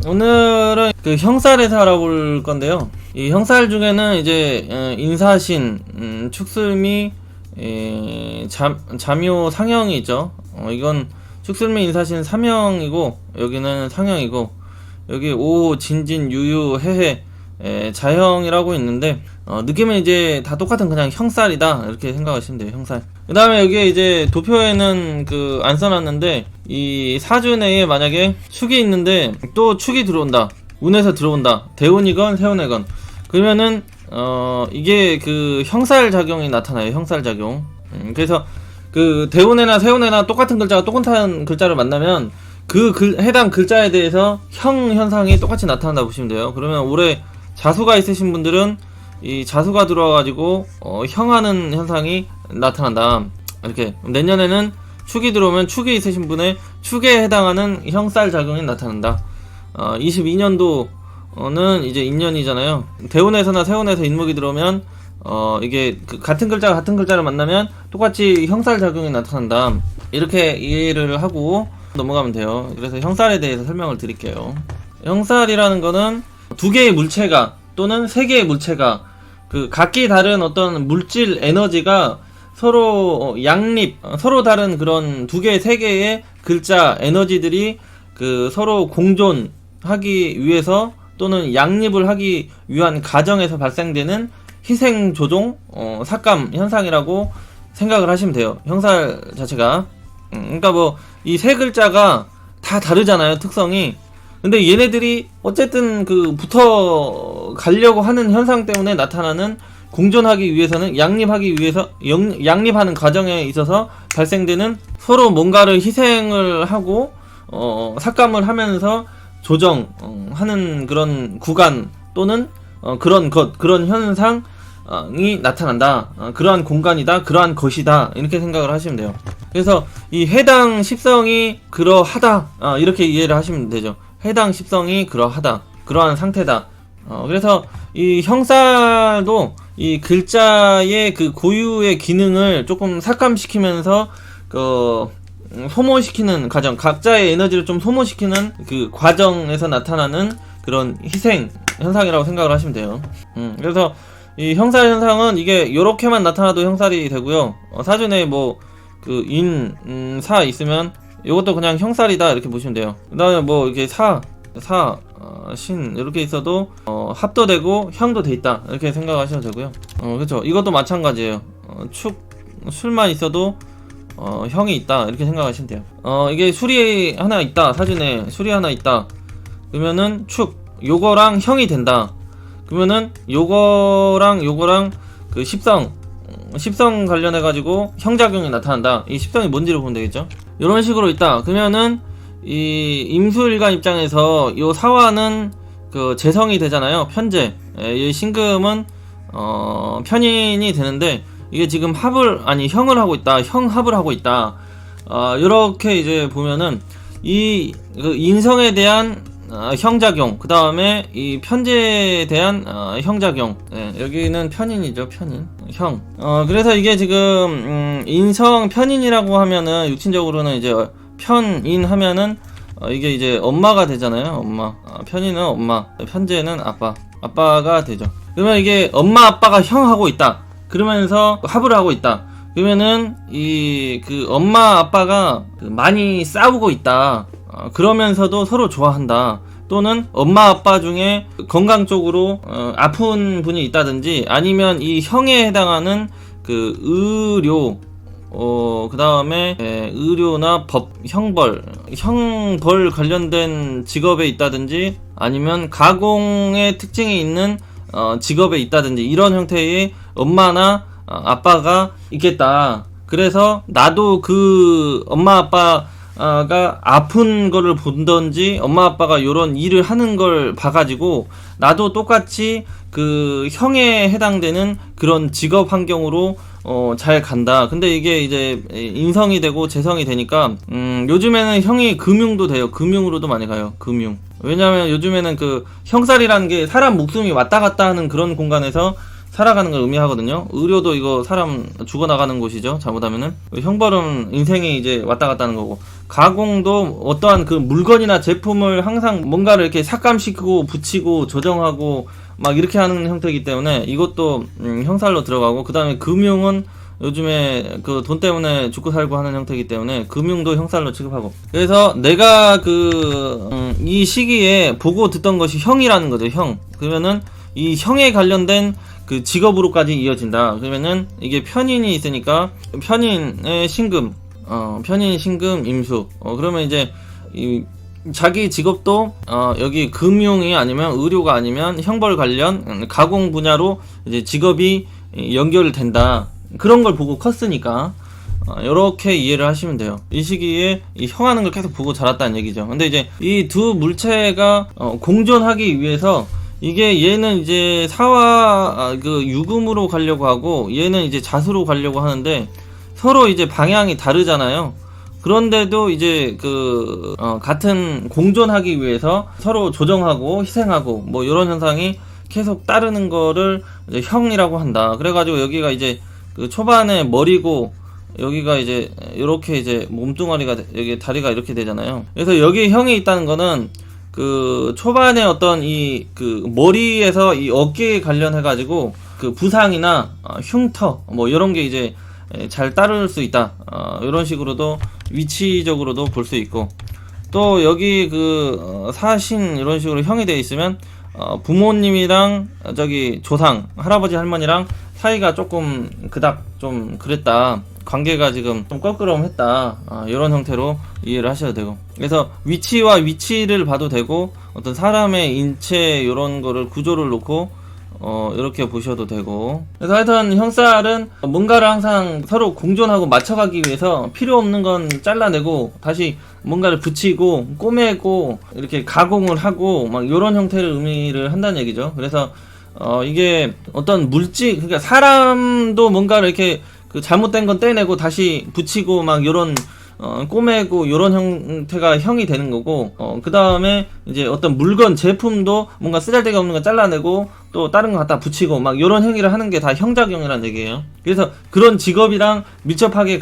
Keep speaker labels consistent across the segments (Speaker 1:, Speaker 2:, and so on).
Speaker 1: 오늘은 그 형살에서 알아볼 건데요. 이 형살 중에는 이제 인사신, 축술미, 잠요 상형이 있죠. 이건 축술미 인사신 3형이고 여기는 상형이고 여기 오 진진 유유 해해 자형이라고 있는데 느낌은 이제 다 똑같은 그냥 형살이다 이렇게 생각하시면 돼요. 형살. 그 다음에 여기에 이제 도표에는 그 안 써놨는데 이 사주 내에 만약에 축이 있는데 또 축이 들어온다, 운에서 들어온다, 대운이건 세운이건, 그러면은 이게 그 형살 작용이 나타나요. 형살 작용. 그래서 그 대운에나 세운에나 똑같은 글자가 똑같은 글자를 만나면 그 해당 글자에 대해서 형 현상이 똑같이 나타난다 보시면 돼요. 그러면 올해 자수가 있으신 분들은 이 자수가 들어와가지고 형하는 현상이 나타난다 이렇게. 내년에는 축이 들어오면 축이 있으신 분의 축에 해당하는 형살 작용이 나타난다. 22년도는 이제 인년이잖아요. 대운에서나 세운에서 인목이 들어오면 이게 그 같은 글자가 같은 글자를 만나면 똑같이 형살 작용이 나타난다 이렇게 이해를 하고 넘어가면 돼요. 그래서 형살에 대해서 설명을 드릴게요. 형살이라는 거는 두 개의 물체가 또는 세 개의 물체가 그 각기 다른 어떤 물질 에너지가 서로 양립, 서로 다른 그런 두 개, 세 개의 글자 에너지들이 그 서로 공존하기 위해서 또는 양립을 하기 위한 과정에서 발생되는 희생 조종, 삭감 현상이라고 생각을 하시면 돼요. 형살 자체가. 그러니까 뭐 이 세 글자가 다 다르잖아요, 특성이. 근데 얘네들이 어쨌든 그 붙어 가려고 하는 현상 때문에 나타나는, 공존하기 위해서는 양립하기 위해서 양립하는 과정에 있어서 발생되는 서로 뭔가를 희생을 하고 삭감을 하면서 조정하는 그런 구간 또는 그런 것, 그런 현상이 나타난다. 그러한 공간이다, 그러한 것이다 이렇게 생각을 하시면 돼요. 그래서 이 해당 십성이 그러하다 이렇게 이해를 하시면 되죠. 해당 십성이 그러하다, 그러한 상태다. 그래서 이 형살도 이 글자의 그 고유의 기능을 조금 삭감시키면서 소모시키는 과정, 각자의 에너지를 좀 소모시키는 그 과정에서 나타나는 그런 희생 현상이라고 생각을 하시면 돼요. 그래서 이 형살 현상은 이게 요렇게만 나타나도 형살이 되고요. 사전에 뭐 그 사 있으면 요것도 그냥 형살이다 이렇게 보시면 돼요. 그 다음에 뭐 이렇게 신 이렇게 있어도 합도 되고 형도 돼 있다 이렇게 생각하시면 되고요. 그렇죠. 이것도 마찬가지예요. 술만 있어도 형이 있다 이렇게 생각하시면 돼요. 이게 술이 하나 있다, 사진에 술이 하나 있다 그러면은 요거랑 형이 된다. 그러면은 요거랑 그 십성 관련해 가지고 형작용이 나타난다. 이 십성이 뭔지를 보면 되겠죠. 이런 식으로 있다 그러면은 이 임수일간 입장에서 요 사화는 그 재성이 되잖아요. 편재. 이 신금은 편인이 되는데 이게 지금 형을 하고 있다, 형합을 하고 있다. 요렇게 이제 보면은 이 그 인성에 대한 형작용, 그 다음에 이 편재에 대한 형작용. 여기는 편인이죠, 편인. 형. 그래서 이게 지금 인성 편인이라고 하면은 육친적으로는 이제 편인 하면은 이게 이제 엄마가 되잖아요. 엄마. 편인은 엄마, 편재는 아빠가 되죠. 그러면 이게 엄마 아빠가 형하고 있다 그러면서 합을 하고 있다 그러면은 이 그 엄마 아빠가 많이 싸우고 있다, 그러면서도 서로 좋아한다, 또는 엄마 아빠 중에 건강 쪽으로 아픈 분이 있다든지, 아니면 이 형에 해당하는 그 의료, 그 다음에 의료나 법, 형벌 관련된 직업에 있다든지, 아니면 가공의 특징이 있는 직업에 있다든지, 이런 형태의 엄마나 아빠가 있겠다. 그래서 나도 그 엄마 아빠가 아픈 거를 본던지, 엄마 아빠가 요런 일을 하는 걸 봐가지고 나도 똑같이 그 형에 해당되는 그런 직업 환경으로 잘 간다. 근데 이게 이제 인성이 되고 재성이 되니까 요즘에는 형이 금융도 돼요. 금융으로도 많이 가요. 금융. 왜냐하면 요즘에는 그 형살이라는 게 사람 목숨이 왔다 갔다 하는 그런 공간에서 살아가는 걸 의미하거든요. 의료도 이거 사람 죽어나가는 곳이죠, 잘못하면은. 형벌은 인생이 이제 왔다 갔다 하는 거고, 가공도 어떠한 그 물건이나 제품을 항상 뭔가를 이렇게 삭감시키고 붙이고 조정하고 막 이렇게 하는 형태이기 때문에 이것도 형살로 들어가고, 그 다음에 금융은 요즘에 그 돈 때문에 죽고 살고 하는 형태이기 때문에 금융도 형살로 취급하고. 그래서 내가 이 시기에 보고 듣던 것이 형이라는 거죠. 형. 그러면은 이 형에 관련된 그 직업으로까지 이어진다. 그러면은 이게 편인이 있으니까 편인의 신금, 편인 신금 임수. 그러면 이제 이 자기 직업도 여기 금융이 아니면 의료가 아니면 형벌 관련 가공 분야로 이제 직업이 연결된다. 그런 걸 보고 컸으니까 이렇게 이해를 하시면 돼요. 이 시기에 이 형하는 걸 계속 보고 자랐다는 얘기죠. 근데 이제 이 두 물체가 공존하기 위해서, 이게 얘는 이제 사화 그 유금으로 가려고 하고 얘는 이제 자수로 가려고 하는데 서로 이제 방향이 다르잖아요. 그런데도 이제 같은 공존하기 위해서 서로 조정하고 희생하고 뭐 이런 현상이 계속 따르는 거를 이제 형이라고 한다. 그래가지고 여기가 이제 그 초반에 머리고 여기가 이제 이렇게 이제 몸뚱아리가, 여기 다리가 이렇게 되잖아요. 그래서 여기 형이 있다는 거는 그 초반에 어떤 이 그 머리에서 이 어깨에 관련해 가지고 그 부상이나 흉터 뭐 이런 게 이제 잘 따를 수 있다. 이런 식으로도 위치적으로도 볼 수 있고, 또 여기 사신 이런 식으로 형이 되어 있으면 부모님이랑 저기 조상 할아버지 할머니랑 사이가 조금 그닥 좀 그랬다, 관계가 지금 좀 껄끄러움했다, 이런 형태로 이해를 하셔도 되고. 그래서 위치와 위치를 봐도 되고, 어떤 사람의 인체 이런 거를 구조를 놓고 이렇게 보셔도 되고. 그래서 하여튼 형살은 뭔가를 항상 서로 공존하고 맞춰가기 위해서 필요 없는 건 잘라내고 다시 뭔가를 붙이고 꼬매고 이렇게 가공을 하고 막 이런 형태를 의미를 한다는 얘기죠. 그래서 이게 어떤 물질, 그러니까 사람도 뭔가를 이렇게 그 잘못된 건 떼내고 다시 붙이고 막 요런 꼬매고 요런 형태가 형이 되는 거고, 그 다음에 이제 어떤 물건 제품도 뭔가 쓰잘데기 없는 거 잘라내고 또 다른 거 갖다 붙이고 막 요런 행위를 하는 게 다 형작용이라는 얘기예요. 그래서 그런 직업이랑 밀접하게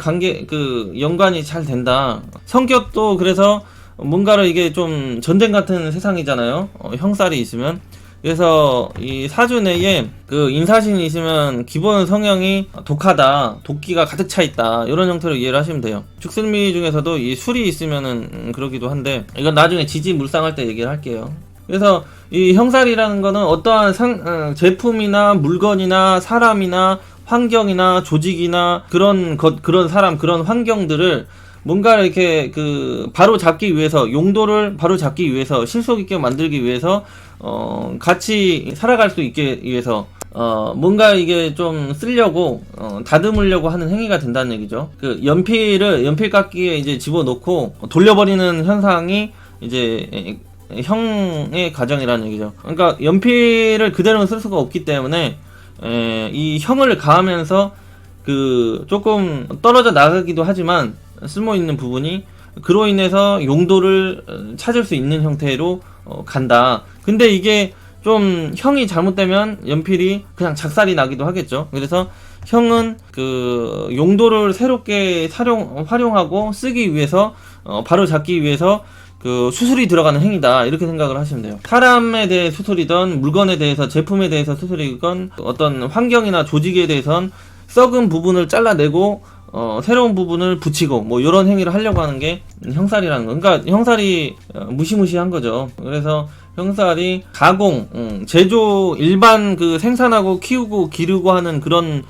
Speaker 1: 연관이 잘 된다. 성격도 그래서 뭔가를 이게 좀 전쟁 같은 세상이잖아요. 형살이 있으면. 그래서 이 사주 내에 그 인사신이 있으면 기본 성형이 독하다, 도끼가 가득 차 있다, 이런 형태로 이해를 하시면 돼요. 축슬미 중에서도 이 술이 있으면은 그러기도 한데, 이건 나중에 지지물상할 때 얘기를 할게요. 그래서 이 형살이라는 거는 어떠한 제품이나 물건이나 사람이나 환경이나 조직이나 그런 사람, 그런 환경들을 뭔가 이렇게 바로 잡기 위해서, 용도를 바로 잡기 위해서, 실속 있게 만들기 위해서 같이 살아갈 수 있게 위해서 뭔가 이게 좀 쓰려고 다듬으려고 하는 행위가 된다는 얘기죠. 그 연필깎이에 이제 집어넣고 돌려버리는 현상이 이제 형의 과정이라는 얘기죠. 그러니까 연필을 그대로는 쓸 수가 없기 때문에 이 형을 가하면서 조금 떨어져 나가기도 하지만 쓸모 있는 부분이 그로 인해서 용도를 찾을 수 있는 형태로 간다. 근데 이게 좀 형이 잘못되면 연필이 그냥 작살이 나기도 하겠죠. 그래서 형은 용도를 새롭게 활용하고 쓰기 위해서 바로 잡기 위해서 수술이 들어가는 행위다, 이렇게 생각을 하시면 돼요. 사람에 대해 수술이든 물건에 대해서, 제품에 대해서 수술이건 어떤 환경이나 조직에 대해선 썩은 부분을 잘라내고 새로운 부분을 붙이고 뭐 이런 행위를 하려고 하는 게 형살이라는 거. 그러니까 형살이 무시무시한 거죠. 그래서 형살이 가공, 제조, 일반 생산하고 키우고 기르고 하는 그런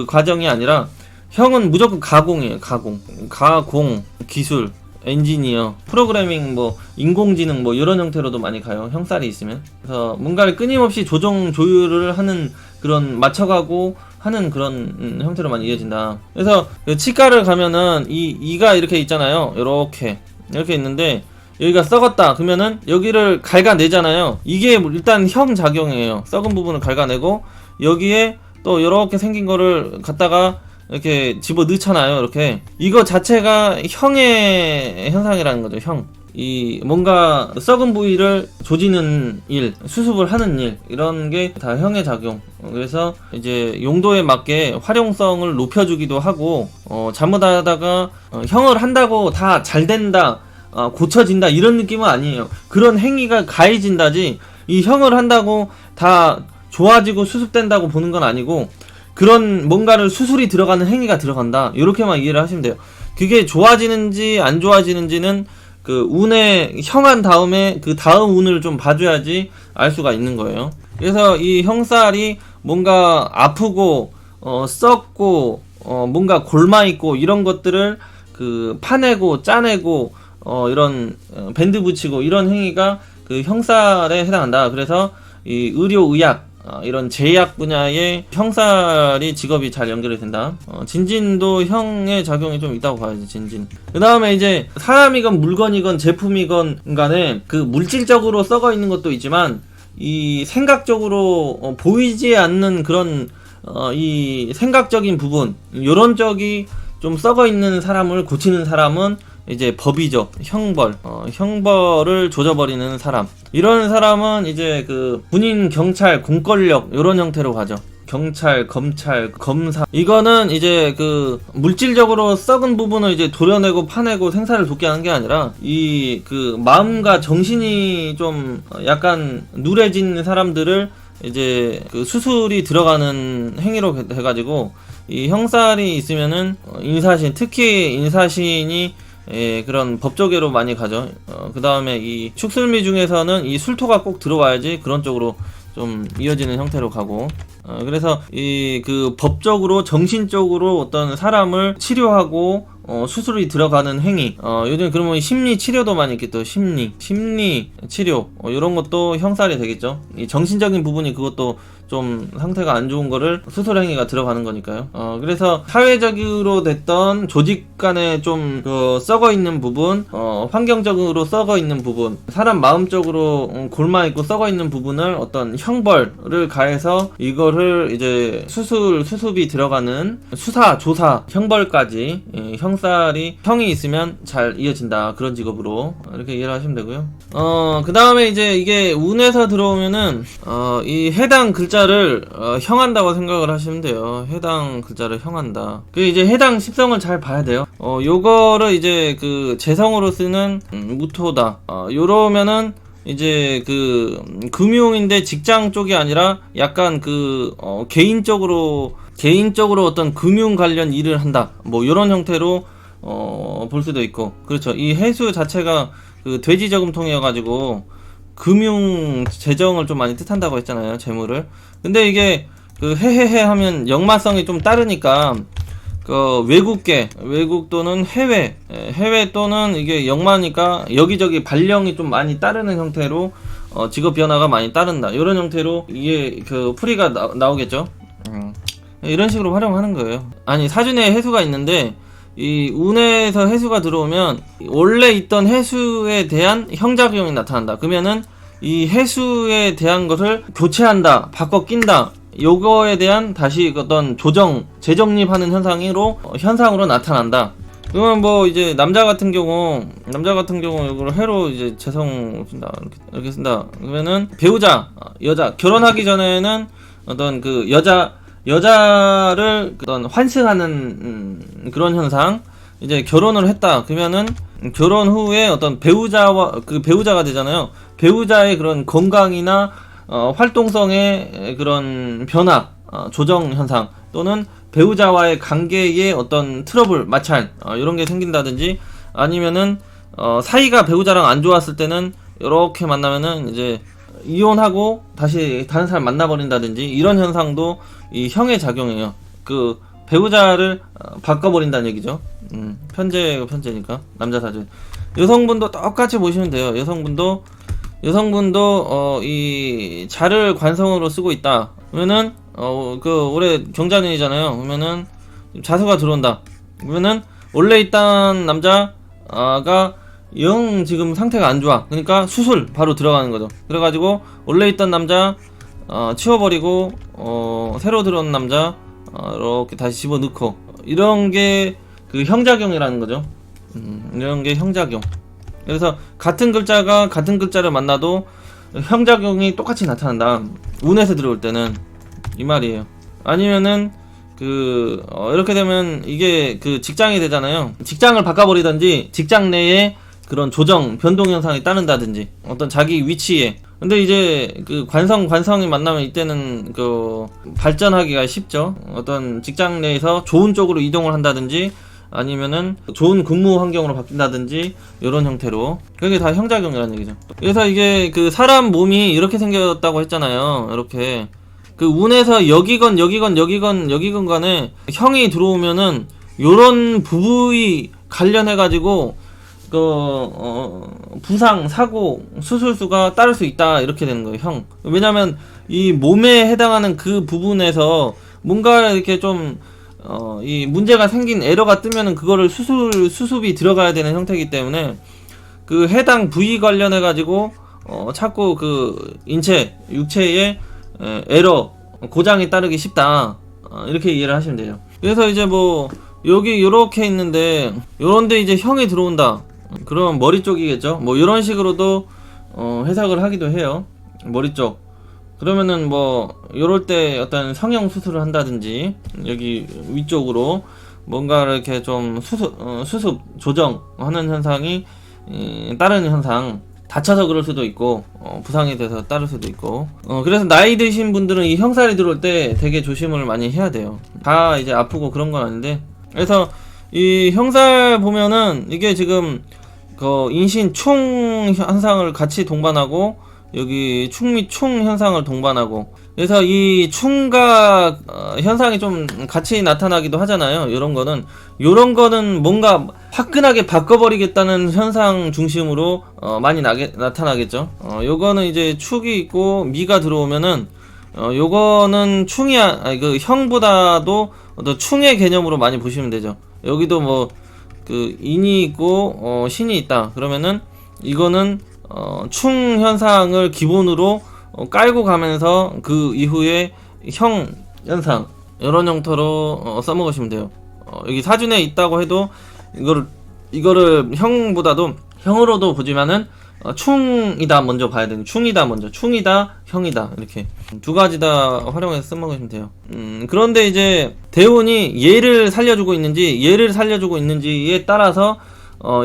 Speaker 1: 과정이 아니라, 형은 무조건 가공이에요. 가공 기술, 엔지니어, 프로그래밍, 뭐 인공지능 뭐 이런 형태로도 많이 가요, 형살이 있으면. 그래서 뭔가를 끊임없이 조율을 하는, 그런 맞춰가고 하는 그런 형태로 많이 이어진다. 그래서 치과를 가면은 이가 이렇게 있잖아요. 이렇게 있는데 여기가 썩었다 그러면은 여기를 갉아내잖아요. 이게 일단 형 작용이에요. 썩은 부분을 갉아내고 여기에 또 이렇게 생긴 거를 갖다가 이렇게 집어 넣잖아요. 이렇게 이거 자체가 형의 현상이라는 거죠. 이 뭔가 썩은 부위를 조지는 일, 수습을 하는 일, 이런 게 다 형의 작용. 그래서 이제 용도에 맞게 활용성을 높여주기도 하고, 잘못하다가 형을 한다고 다 잘 된다, 고쳐진다, 이런 느낌은 아니에요. 그런 행위가 가해진다지, 이 형을 한다고 다 좋아지고 수습된다고 보는 건 아니고, 그런 뭔가를 수술이 들어가는 행위가 들어간다, 이렇게만 이해를 하시면 돼요. 그게 좋아지는지 안 좋아지는지는 그 운에 형한 다음에 그 다음 운을 좀 봐줘야지 알 수가 있는 거예요. 그래서 이 형살이 뭔가 아프고 썩고 뭔가 골마있고 이런 것들을 그 파내고 짜내고 이런 밴드 붙이고 이런 행위가 그 형살에 해당한다. 그래서 이 의료의학 이런 제약 분야의 형살이 직업이 잘 연결이 된다. 진진도 형의 작용이 좀 있다고 봐야지, 진진. 그 다음에 이제 사람이건 물건이건 제품이건 간에 그 물질적으로 썩어 있는 것도 있지만, 이 생각적으로 보이지 않는 그런 이 생각적인 부분, 요런 쪽이 좀 썩어 있는 사람을 고치는 사람은 이제 법이죠. 형벌. 형벌을 조져버리는 사람. 이런 사람은 이제 그 군인, 경찰, 공권력 요런 형태로 가죠. 경찰, 검찰, 검사. 이거는 이제 그 물질적으로 썩은 부분을 이제 도려내고 파내고 생사를 돕게 하는 게 아니라, 이 그 마음과 정신이 좀 약간 누래진 사람들을 이제 그 수술이 들어가는 행위로 해가지고, 이 형살이 있으면은 인사신, 특히 인사신이 그런 법조계로 많이 가죠. 그 다음에 이 축술미 중에서는 이 술토가 꼭 들어와야지 그런 쪽으로 좀 이어지는 형태로 가고, 그래서 이 그 법적으로 정신적으로 어떤 사람을 치료하고 수술이 들어가는 행위, 요즘 그러면 심리 치료도 많이 있겠죠. 심리 치료, 이런 것도 형살이 되겠죠. 이 정신적인 부분이 그것도 좀 상태가 안 좋은 거를 수술 행위가 들어가는 거니까요. 그래서 사회적으로 됐던 조직 간에 좀 썩어 있는 부분, 환경적으로 썩어 있는 부분, 사람 마음적으로 골마 있고 썩어 있는 부분을 어떤 형벌을 가해서 이거를 이제 수습이 들어가는 수사, 조사, 형벌까지 형살이 형이 있으면 잘 이어진다, 그런 직업으로 이렇게 이해를 하시면 되고요. 그 다음에 이제 이게 운에서 들어오면은 이 해당 글자를 형한다고 생각을 하시면 돼요. 해당 글자를 형한다. 그 이제 해당 십성을 잘 봐야 돼요. 요거를 이제 그 재성으로 쓰는 무토다. 요러면은 이제 그 금융인데 직장 쪽이 아니라 약간 그 개인적으로 어떤 금융 관련 일을 한다, 뭐 요런 형태로 볼 수도 있고. 그렇죠. 이 해수 자체가 그 돼지 저금통이어 가지고 금융 재정을 좀 많이 뜻한다고 했잖아요, 재물을. 근데 이게 그 해해해 하면 역마성이 좀 따르니까 그 외국 또는 해외 또는 이게 역마니까 여기저기 발령이 좀 많이 따르는 형태로 직업 변화가 많이 따른다, 이런 형태로 이게 그 풀이가 나오겠죠. 이런 식으로 활용하는 거예요. 아니, 사준에 해수가 있는데 이 운에서 해수가 들어오면 원래 있던 해수에 대한 형작용이 나타난다. 그러면은 이 해수에 대한 것을 교체한다, 바꿔 낀다, 요거에 대한 다시 어떤 조정, 재정립하는 현상으로 나타난다. 그러면 뭐 이제 남자 같은 경우 이걸 해로 이제 재성 쓴다, 이렇게 쓴다. 그러면은 배우자, 여자, 결혼하기 전에는 어떤 그 여자를 어떤 환승하는 그런 현상. 이제 결혼을 했다 그러면은 결혼 후에 어떤 배우자가 되잖아요. 배우자의 그런 건강이나 활동성의 그런 변화, 조정 현상, 또는 배우자와의 관계에 어떤 트러블, 마찰, 이런 게 생긴다든지, 아니면은 사이가 배우자랑 안 좋았을 때는 이렇게 만나면은 이제 이혼하고 다시 다른 사람 만나버린다든지, 이런 현상도 이 형의 작용이에요. 그 배우자를 바꿔버린다는 얘기죠. 편제니까 남자 사주. 여성분도 똑같이 보시면 돼요. 여성분도 이 자를 관성으로 쓰고 있다. 그러면은 그 올해 경자년이잖아요. 그러면은 자수가 들어온다. 그러면은 원래 있던 남자가 영 지금 상태가 안 좋아. 그러니까 수술 바로 들어가는 거죠. 그래가지고 원래 있던 남자 치워버리고 새로 들어온 남자 이렇게 다시 집어넣고, 이런 게 그 형작용이라는 거죠. 이런 게 형작용. 그래서 같은 글자가 같은 글자를 만나도 형작용이 똑같이 나타난다. 운에서 들어올 때는 이 말이에요. 아니면은 이렇게 되면 이게 직장이 되잖아요. 직장을 바꿔버리든지 직장 내에 그런 조정, 변동 현상이 따른다든지 어떤 자기 위치에. 근데 이제 관성이 만나면 이때는 발전하기가 쉽죠. 어떤 직장 내에서 좋은 쪽으로 이동을 한다든지 아니면은 좋은 근무 환경으로 바뀐다든지 이런 형태로. 그게 다 형작용이라는 얘기죠. 그래서 이게 사람 몸이 이렇게 생겼다고 했잖아요. 이렇게 운에서 여기건 간에 형이 들어오면은 요런 부위 관련해가지고 부상, 사고, 수술수가 따를 수 있다 이렇게 되는 거예요. 형. 왜냐면 이 몸에 해당하는 그 부분에서 뭔가 이렇게 좀 이 문제가 생긴 에러가 뜨면은 그거를 수습이 들어가야 되는 형태이기 때문에 해당 부위 관련해 가지고 자꾸 육체에 에러, 고장이 따르기 쉽다. 이렇게 이해를 하시면 돼요. 그래서 이제 여기 요렇게 있는데 요런데 이제 형이 들어온다. 그럼 머리 쪽이겠죠. 이런 식으로도 해석을 하기도 해요. 머리 쪽. 그러면은 요럴 때 어떤 성형 수술을 한다든지 여기 위쪽으로 뭔가를 이렇게 좀 수습 조정하는 현상이 따르는 현상. 다쳐서 그럴 수도 있고 부상이 돼서 따를 수도 있고. 그래서 나이 드신 분들은 이 형살이 들어올 때 되게 조심을 많이 해야 돼요. 다 이제 아프고 그런 건 아닌데. 그래서 이 형살 보면은 이게 지금 인신 충 현상을 같이 동반하고 여기 충 및 충 현상을 동반하고. 그래서 이 충과 현상이 좀 같이 나타나기도 하잖아요. 요런 거는 뭔가 화끈하게 바꿔버리겠다는 현상 중심으로 많이 나타나겠죠. 요거는 이제 축이 있고 미가 들어오면은 요거는 충이 형보다도 어떤 충의 개념으로 많이 보시면 되죠. 여기도 인이 있고 신이 있다. 그러면은 이거는 충 현상을 기본으로 깔고 가면서 그 이후에 형 현상 이런 형태로 써먹으시면 돼요. 여기 사준에 있다고 해도 이거를 형으로도 보지만은 충이다 먼저 봐야 되는. 충이다 형이다 이렇게 두 가지 다 활용해서 써먹으시면 돼요. 그런데 이제 대운이 얘를 살려주고 있는지에 따라서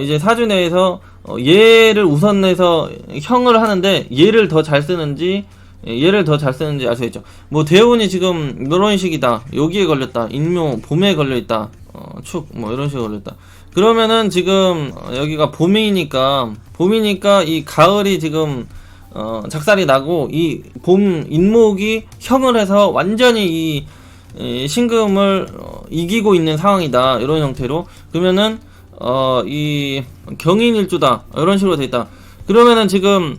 Speaker 1: 이제 사주내에서 얘를 우선해서 형을 하는데 얘를 더 잘 쓰는지 알 수 있죠. 대운이 지금 이런 식이다. 여기에 걸렸다. 인묘 봄에 걸려있다. 축 이런 식으로 걸렸다. 그러면은 지금 여기가 봄이니까 이 가을이 지금 작살이 나고 이 봄 인목이 형을 해서 완전히 이 신금을 이기고 있는 상황이다. 이런 형태로. 그러면은 이 경인일주다 이런 식으로 돼 있다. 그러면은 지금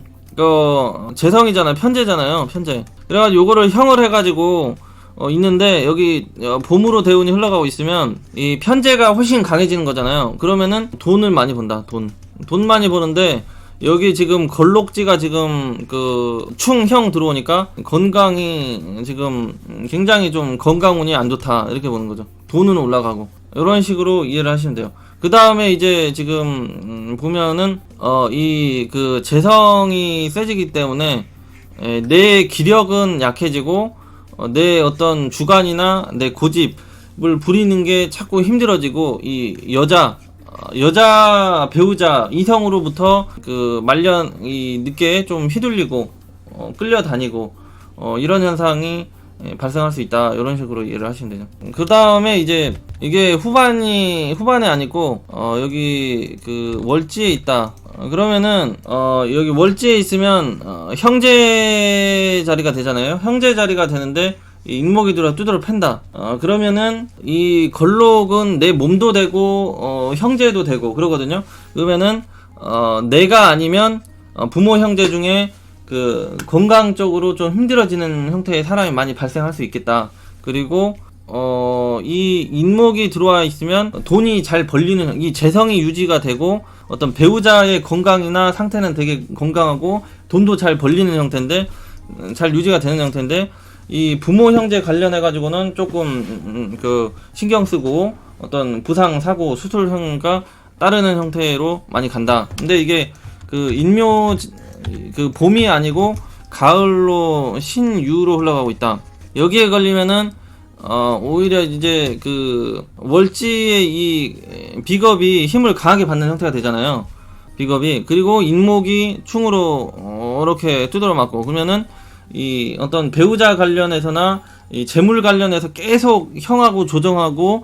Speaker 1: 재성이잖아요. 편제잖아요. 편제. 그래가지고 요거를 형을 해가지고 있는데 여기 봄으로 대운이 흘러가고 있으면 이 편제가 훨씬 강해지는 거잖아요. 그러면은 돈을 많이 번다. 돈 많이 버는데 여기 지금 걸록지가 지금 충형 들어오니까 건강이 지금 굉장히 좀 건강운이 안 좋다 이렇게 보는 거죠. 돈은 올라가고 이런 식으로 이해를 하시면 돼요. 그 다음에 이제 지금 보면은 이 재성이 세지기 때문에 내 기력은 약해지고 내 어떤 주관이나 내 고집을 부리는 게 자꾸 힘들어지고 이 여자 배우자 이성으로부터 늦게 좀 휘둘리고 끌려다니고 이런 현상이 발생할 수 있다. 이런 식으로 이해를 하시면 되죠. 그 다음에 이제 이게 후반에 아니고 여기 월지에 있다. 그러면은 여기 월지에 있으면 형제 자리가 되잖아요. 형제 자리가 되는데 이 인목이 들어 두드러 팬다. 그러면은 이 걸록은 내 몸도 되고 형제도 되고 그러거든요. 그러면은 내가 아니면 부모 형제 중에 건강 쪽으로 좀 힘들어지는 형태의 사람이 많이 발생할 수 있겠다. 그리고 이 인목이 들어와 있으면 돈이 잘 벌리는, 이 재성이 유지가 되고 어떤 배우자의 건강이나 상태는 되게 건강하고 돈도 잘 벌리는 형태인데, 잘 유지가 되는 형태인데, 이 부모 형제 관련해 가지고는 조금 신경 쓰고 어떤 부상 사고 수술형과 따르는 형태로 많이 간다. 근데 이게 그 인묘 그 봄이 아니고 가을로 신유로 흘러가고 있다. 여기에 걸리면은 오히려 이제 그 월지의 이 비겁이 힘을 강하게 받는 형태가 되잖아요. 비겁이. 그리고 인목이 충으로 이렇게 두드러 맞고, 그러면은 이 어떤 배우자 관련해서나 이 재물 관련해서 계속 형하고 조정하고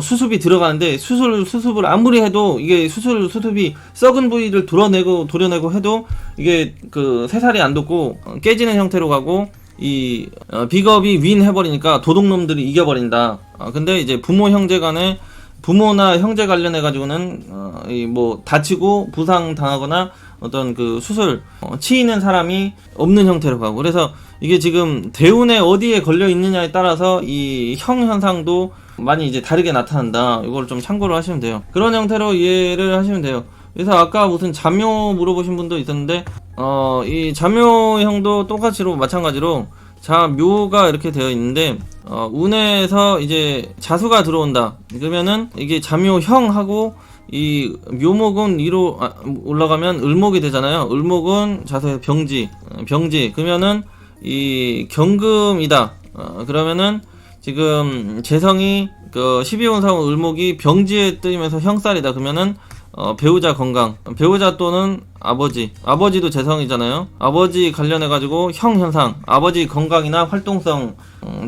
Speaker 1: 수습이 들어가는데, 수습을 아무리 해도 이게 수습이 썩은 부위를 도려내고 해도 이게 그 새살이 안 돋고 깨지는 형태로 가고, 이 비겁이 윈 해버리니까 도둑놈들이 이겨버린다. 근데 이제 부모 형제 간에, 부모나 형제 관련해 가지고는 뭐 다치고 부상 당하거나 어떤 그 수술 치이는 사람이 없는 형태로 가고, 그래서 이게 지금 대운에 어디에 걸려 있느냐에 따라서 이 형 현상도 많이 이제 다르게 나타난다. 이걸 좀 참고를 하시면 돼요. 그런 형태로 이해를 하시면 돼요. 그래서 아까 무슨 잠묘 물어보신 분도 있었는데, 이 잠묘형도 똑같이로 마찬가지로 자묘가 이렇게 되어 있는데, 운에서 이제 자수가 들어온다. 그러면은 이게 자묘형하고 이 묘목은 위로 올라가면 을목이 되잖아요. 을목은 자수의 병지. 그러면은 이 경금이다. 그러면은 지금 재성이 그 12운상 을목이 병지에 뜨이면서 형살이다. 그러면은 배우자 건강, 배우자 또는 아버지도 재성이잖아요. 아버지 관련해가지고 형 현상, 아버지 건강이나 활동성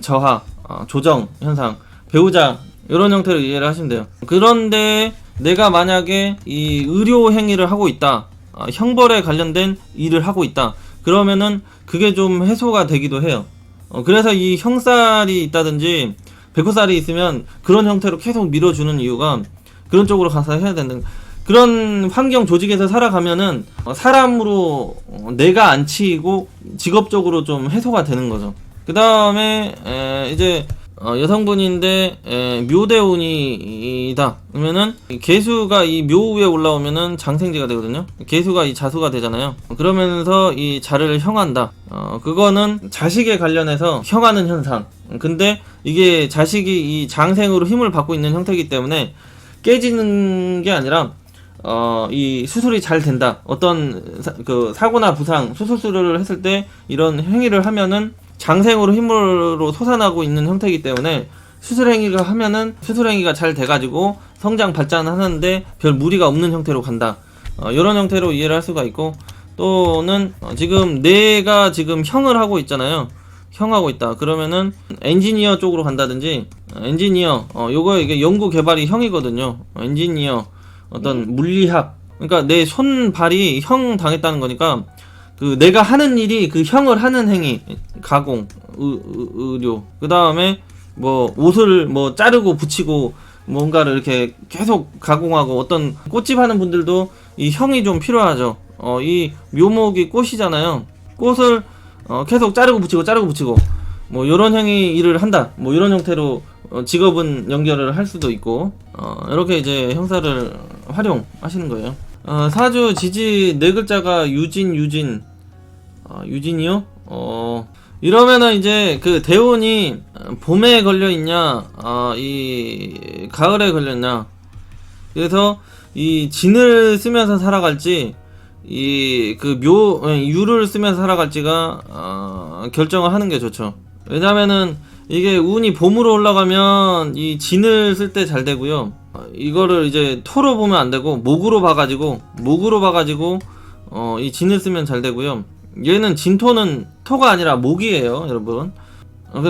Speaker 1: 저하, 조정 현상, 배우자, 이런 형태로 이해를 하시면 돼요. 그런데 내가 만약에 이 의료 행위를 하고 있다, 형벌에 관련된 일을 하고 있다, 그러면은 그게 좀 해소가 되기도 해요. 그래서 이 형살이 있다든지 백호살이 있으면 그런 형태로 계속 밀어주는 이유가 그런 쪽으로 가서 해야 되는, 그런 환경 조직에서 살아가면은 사람으로 내가 안 치이고 직업적으로 좀 해소가 되는 거죠. 그 다음에 이제 여성분인데 묘대운이다 그러면은 개수가 이 묘 위에 올라오면은 장생지가 되거든요. 개수가 이 자수가 되잖아요. 그러면서 이 자를 형한다. 그거는 자식에 관련해서 형하는 현상. 근데 이게 자식이 이 장생으로 힘을 받고 있는 형태이기 때문에 깨지는 게 아니라 이 수술이 잘 된다. 어떤 그 사고나 부상, 수술을 했을 때 이런 행위를 하면은 장생으로 힘으로 솟아나고 있는 형태이기 때문에 수술행위가 하면은 수술행위가 잘 돼가지고 성장 발전하는데 별 무리가 없는 형태로 간다. 이런 형태로 이해를 할 수가 있고, 또는 지금 내가 지금 형을 하고 있잖아요. 형하고 있다. 그러면은 엔지니어 쪽으로 간다든지, 엔지니어 요거 이게 연구 개발이 형이거든요. 엔지니어, 어떤 물리학, 그러니까 내 손발이 형 당했다는 거니까 그 내가 하는 일이 그 형을 하는 행위, 가공, 의료, 그 다음에 뭐 옷을 뭐 자르고 붙이고 뭔가를 이렇게 계속 가공하고, 어떤 꽃집 하는 분들도 이 형이 좀 필요하죠. 이 묘목이 꽃이잖아요. 꽃을 계속 자르고 붙이고 뭐 요런 행위 일을 한다. 뭐 이런 형태로 직업은 연결을 할 수도 있고, 이렇게 이제 형사를 활용하시는 거예요. 사주 지지 네 글자가 유진이요? 이러면은 이제 그 대운이 봄에 걸려있냐, 이 가을에 걸렸냐. 그래서 이 진을 쓰면서 살아갈지, 이 그 유를 쓰면서 살아갈지가 결정을 하는 게 좋죠. 왜냐면은 이게 운이 봄으로 올라가면 이 진을 쓸 때 잘 되고요. 이거를 이제 토로 보면 안 되고 목으로 봐가지고 이 진을 쓰면 잘 되고요. 얘는 진토는 토가 아니라 목이에요, 여러분.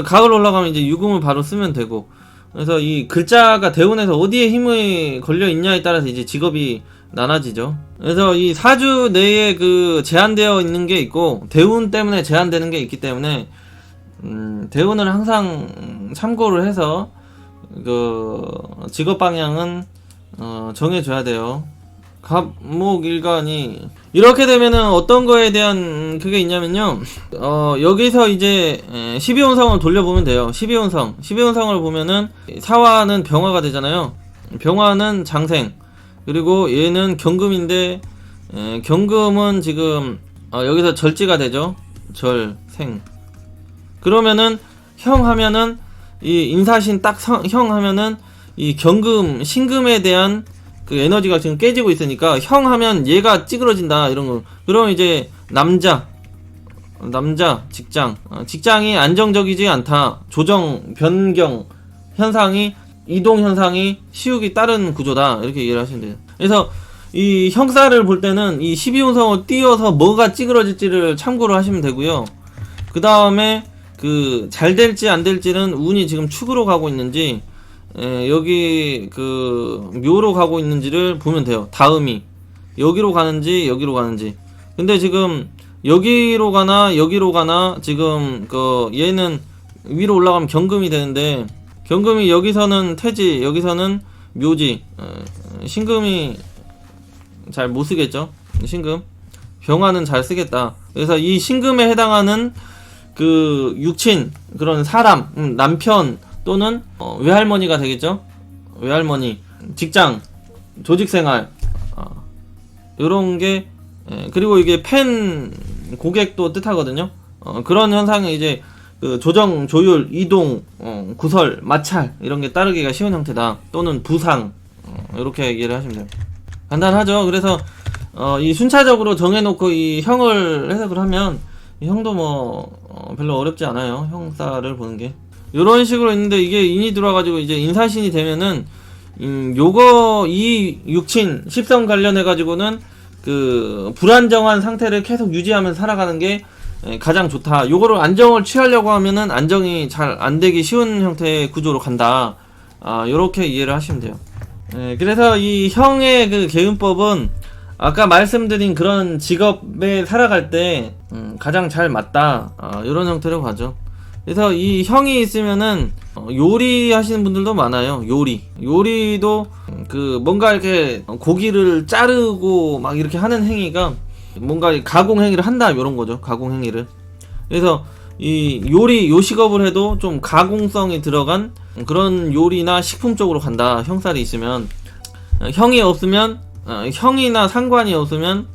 Speaker 1: 가을 올라가면 이제 유금을 바로 쓰면 되고, 그래서 이 글자가 대운에서 어디에 힘이 걸려 있냐에 따라서 이제 직업이 나눠지죠. 그래서 이 사주 내에 그 제한되어 있는 게 있고, 대운 때문에 제한되는 게 있기 때문에 대운을 항상 참고를 해서 그 직업 방향은 정해줘야 돼요. 갑목일간이 이렇게 되면은 어떤 거에 대한 그게 있냐면요, 여기서 이제 12운성을 돌려보면 돼요. 12운성을 보면은 사화는 병화가 되잖아요. 병화는 장생, 그리고 얘는 경금인데, 경금은 지금 여기서 절지가 되죠. 절생. 그러면은 형 하면은 이 인사신 딱 형 하면은 이 경금 신금에 대한 그 에너지가 지금 깨지고 있으니까 형 하면 얘가 찌그러진다 이런 거. 그럼 이제 남자 직장 직장이 안정적이지 않다. 조정 변경 현상이 이동 현상이 시욱이 따른 구조다 이렇게 이해를 하시면 돼요. 그래서 이 형사를 볼 때는 이 12운성을 띄워서 뭐가 찌그러질지를 참고를 하시면 되고요. 그 다음에 그 잘 될지 안 될지는 운이 지금 축으로 가고 있는지 여기 그 묘로 가고 있는지를 보면 돼요. 다음이 여기로 가는지 여기로 가는지. 근데 지금 여기로 가나 여기로 가나 지금 그 얘는 위로 올라가면 경금이 되는데 경금이 여기서는 태지 여기서는 묘지 신금이 잘 못 쓰겠죠. 신금 병화는 잘 쓰겠다. 그래서 이 신금에 해당하는 그 육친 그런 사람 남편 또는 외할머니가 되겠죠. 외할머니 직장 조직생활 요런게 그리고 이게 팬 고객도 뜻하거든요. 그런 현상이 이제 그 조정 조율 이동 구설 마찰 이런게 따르기가 쉬운 형태다. 또는 부상 이렇게 이해를 하시면 돼요. 간단하죠. 그래서 이 순차적으로 정해놓고 이 형을 해석을 하면 이 형도 뭐 별로 어렵지 않아요. 형사를 보는 게 이런 식으로 있는데 이게 인이 들어와가지고 이제 인사신이 되면은 요거 이 육친 10성 관련해 가지고는 그 불안정한 상태를 계속 유지하면서 살아가는 게 가장 좋다. 요거를 안정을 취하려고 하면은 안정이 잘 안되기 쉬운 형태의 구조로 간다. 요렇게 이해를 하시면 돼요. 그래서 이 형의 그 개운법은 아까 말씀드린 그런 직업에 살아갈 때 가장 잘 맞다. 요런 형태로 가죠. 그래서 이 형이 있으면은 요리 하시는 분들도 많아요. 요리도 그 뭔가 이렇게 고기를 자르고 막 이렇게 하는 행위가 뭔가 가공 행위를 한다 이런 거죠. 가공 행위를. 그래서 이 요리 요식업을 해도 좀 가공성이 들어간 그런 요리나 식품 쪽으로 간다. 형살이 있으면. 형이 없으면 형이나 상관이 없으면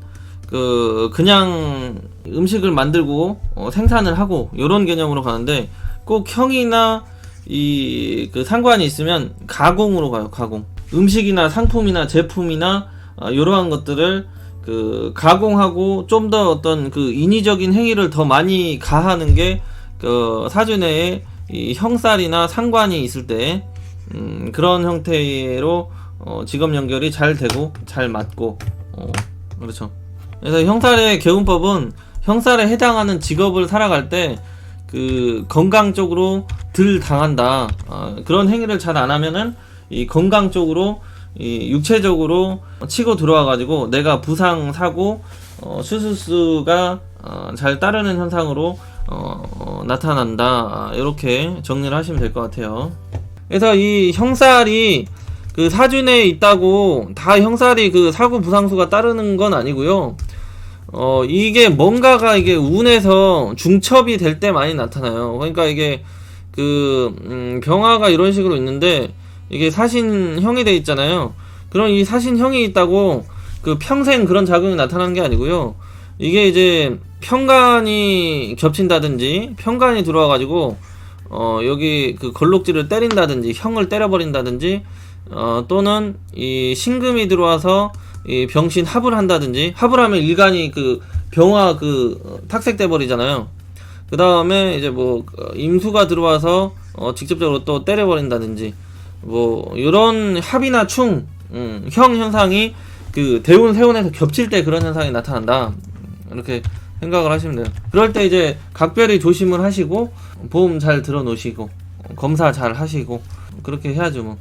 Speaker 1: 그냥 음식을 만들고 생산을 하고 요런 개념으로 가는데 꼭 형이나 이 그 상관이 있으면 가공으로 가요. 가공 음식이나 상품이나 제품이나 이러한 것들을 그 가공하고 좀 더 어떤 그 인위적인 행위를 더 많이 가하는 게 그 사주내에 이 형살이나 상관이 있을 때 그런 형태로 직업 연결이 잘 되고 잘 맞고 그렇죠. 그래서 형살의 개운법은 형살에 해당하는 직업을 살아갈 때 그 건강 쪽으로 덜 당한다. 그런 행위를 잘 안 하면은 이 건강 쪽으로 이 육체적으로 치고 들어와 가지고 내가 부상 사고 수술수가 잘 따르는 현상으로 나타난다. 이렇게 정리를 하시면 될 것 같아요. 그래서 이 형살이 그 사주내에 있다고 다 형살이 그 사고 부상수가 따르는 건 아니고요. 이게 뭔가가 이게 운에서 중첩이 될 때 많이 나타나요. 그러니까 이게 그 병화가 이런 식으로 있는데 이게 사신형이 돼 있잖아요. 그럼 이 사신형이 있다고 그 평생 그런 작용이 나타나는 게 아니고요. 이게 이제 편간이 겹친다든지 편간이 들어와 가지고 여기 그 걸록지를 때린다든지 형을 때려버린다든지 또는 이 신금이 들어와서 이 병신 합을 한다든지 합을 하면 일간이 그 병화 그 탁색돼 버리잖아요. 그 다음에 이제 뭐 임수가 들어와서 직접적으로 또 때려버린다든지 뭐 이런 합이나 충 형 현상이 그 대운 세운에서 겹칠 때 그런 현상이 나타난다. 이렇게 생각을 하시면 돼요. 그럴 때 이제 각별히 조심을 하시고 보험 잘 들어 놓으시고 검사 잘 하시고 그렇게 해야죠 뭐.